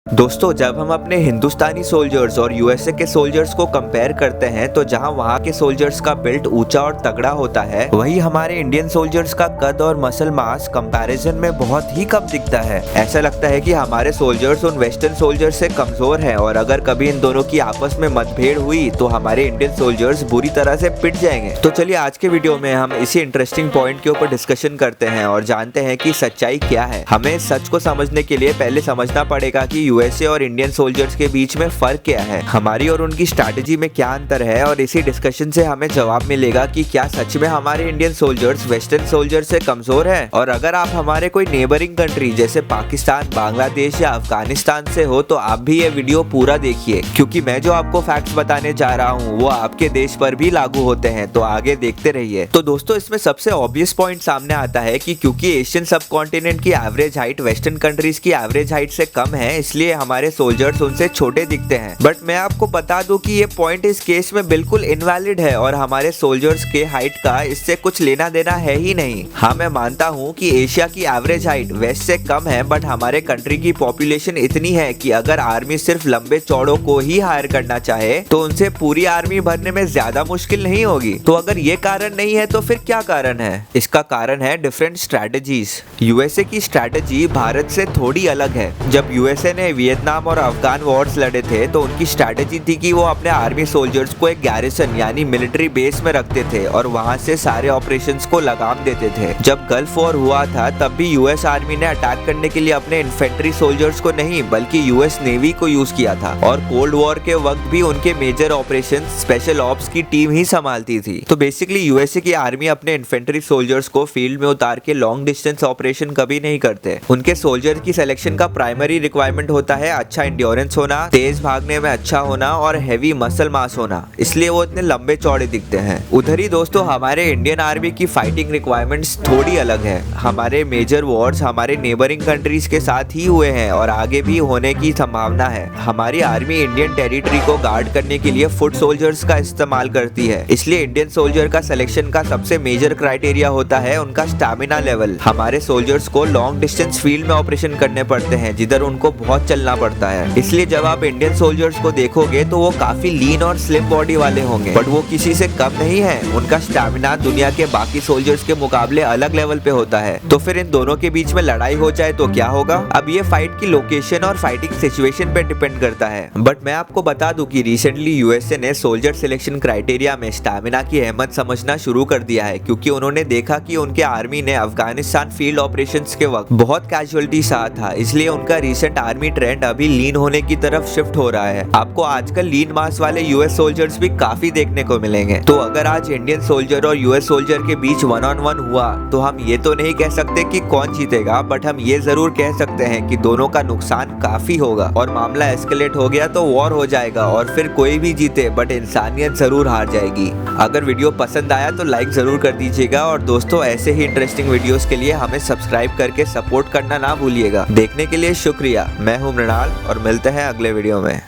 दोस्तों, जब हम अपने हिंदुस्तानी सोल्जर्स और यूएसए के सोल्जर्स को कंपेयर करते हैं तो जहां वहां के सोल्जर्स का बिल्ट ऊंचा और तगड़ा होता है, वहीं हमारे इंडियन सोल्जर्स का कद और मसल मास कंपैरिजन में बहुत ही कम दिखता है। ऐसा लगता है कि हमारे सोल्जर्स उन वेस्टर्न सोल्जर्स से कमजोर हैं और अगर कभी इन दोनों की आपस में मतभेड़ हुई तो हमारे इंडियन सोल्जर्स बुरी तरह से पिट जाएंगे। तो चलिए आज के वीडियो में हम इसी इंटरेस्टिंग पॉइंट के ऊपर डिस्कशन करते हैं और जानते हैं कि सच्चाई क्या है। हमें सच को समझने के लिए पहले समझना पड़ेगा कि यूएसए और इंडियन सोल्जर्स के बीच में फर्क क्या है, हमारी और उनकी स्ट्रैटेजी में क्या अंतर है, और इसी डिस्कशन से हमें जवाब मिलेगा कि क्या सच में हमारे इंडियन सोल्जर्स वेस्टर्न सोल्जर्स से कमजोर हैं। और अगर आप हमारे कोई नेबरिंग कंट्री जैसे पाकिस्तान, बांग्लादेश या अफगानिस्तान से हो तो आप भी ये वीडियो पूरा देखिए, क्योंकि मैं जो आपको फैक्ट्स बताने जा रहा हूँ वो आपके देश पर भी लागू होते हैं। तो आगे देखते रहिए। तो दोस्तों, इसमें सबसे ऑब्वियस पॉइंट सामने आता है कि क्योंकि एशियन सब कॉन्टिनेंट की एवरेज हाइट वेस्टर्न कंट्रीज की एवरेज हाइट से कम है, इसलिए हमारे सोल्जर्स उनसे छोटे दिखते हैं। बट मैं आपको बता दूं कि ये पॉइंट इस केस में बिल्कुल इनवैलिड है और हमारे सोल्जर्स के हाइट का इससे कुछ लेना देना है ही नहीं। हाँ, मैं मानता हूँ कि एशिया की एवरेज हाइट वेस्ट से कम है, बट हमारे कंट्री की पॉपुलेशन इतनी है कि अगर आर्मी सिर्फ लंबे चौड़ों को ही हायर करना चाहे तो उनसे पूरी आर्मी भरने में ज्यादा मुश्किल नहीं होगी। तो अगर ये कारण नहीं है तो फिर क्या कारण है? इसका कारण है डिफरेंट स्ट्रैटेजीज। यूएसए की स्ट्रैटेजी भारत से थोड़ी अलग है। जब यूएसए ने वियतनाम और अफगान वॉर्स लड़े थे तो उनकी स्ट्रैटेजी थी कि वो अपने आर्मी सोल्जर्स को एक गैरिसन यानी मिलिट्री बेस में रखते थे और वहां से सारे ऑपरेशंस को लगाम देते थे। जब गल्फ वॉर हुआ था तब भी यूएस आर्मी ने अटैक करने के लिए अपने इन्फेंट्री सोल्जर्स को नहीं बल्कि यूएस नेवी को यूज किया था, और कोल्ड वॉर के वक्त भी उनके मेजर ऑपरेशन स्पेशल ऑप्स की टीम ही संभालती थी। तो बेसिकली यूएसए की आर्मी अपने इन्फेंट्री सोल्जर्स को फील्ड में उतार के लॉन्ग डिस्टेंस ऑपरेशन कभी नहीं करते। उनके सोल्जर की सिलेक्शन का प्राइमरी रिक्वायरमेंट होता है अच्छा एंड्योरेंस होना, तेज भागने में अच्छा होना और हैवी मसल मास होना, इसलिए वो इतने लंबे चौड़े दिखते हैं। उधर ही दोस्तों, हमारे इंडियन आर्मी की फाइटिंग रिक्वायरमेंट्स थोड़ी अलग है। हमारे मेजर वॉर्स हमारे नेबरिंग कंट्रीज के साथ ही हुए हैं और आगे भी होने की संभावना है। हमारी आर्मी इंडियन टेरिटरी को गार्ड करने के लिए फुट सोल्जर्स का इस्तेमाल करती है, इसलिए इंडियन सोल्जर का सिलेक्शन का सबसे मेजर क्राइटेरिया होता है उनका स्टैमिना लेवल। हमारे सोल्जर्स को लॉन्ग डिस्टेंस फील्ड में ऑपरेशन करने पड़ते हैं जिधर उनको बहुत चलना पड़ता है, इसलिए जब आप इंडियन सोल्जर्स को देखोगे तो वो काफी लीन और स्लिम बॉडी वाले होंगे, बट वो किसी से कम नहीं है। उनका स्टैमिना दुनिया के बाकी सोल्जर्स के मुकाबले अलग लेवल पे होता है। तो फिर इन दोनों के बीच में लड़ाई हो जाए तो क्या होगा? अब ये फाइट की लोकेशन और फाइटिंग सिचुएशन पे डिपेंड करता है, बट मैं आपको बता दूं कि रिसेंटली यूएसए ने सोल्जर सिलेक्शन क्राइटेरिया में स्टैमिना की अहमियत समझना शुरू कर दिया है, क्योंकि उन्होंने देखा कि उनके आर्मी ने अफगानिस्तान फील्ड ऑपरेशंस के वक्त बहुत कैजुअलिटी सहा था, इसलिए उनका रिसेंट आर्मी ट्रेंड अभी लीन होने की तरफ शिफ्ट हो रहा है। आपको आजकल लीन मास वाले यूएस सोल्जर्स भी काफी देखने को मिलेंगे। तो अगर आज इंडियन सोल्जर और यूएस सोल्जर के बीच 1-on-1 हुआ तो हम ये तो नहीं कह सकते कि कौन जीतेगा, बट हम ये जरूर कह सकते हैं कि दोनों का नुकसान काफी होगा और मामला एस्केलेट हो गया तो वॉर हो जाएगा और फिर कोई भी जीते बट इंसानियत जरूर हार जाएगी। अगर वीडियो पसंद आया तो लाइक जरूर कर दीजिएगा और दोस्तों, ऐसे ही इंटरेस्टिंग वीडियोस के लिए हमें सब्सक्राइब करके सपोर्ट करना ना भूलिएगा। देखने के लिए शुक्रिया। मैं हूं मृणाल और मिलते हैं अगले वीडियो में।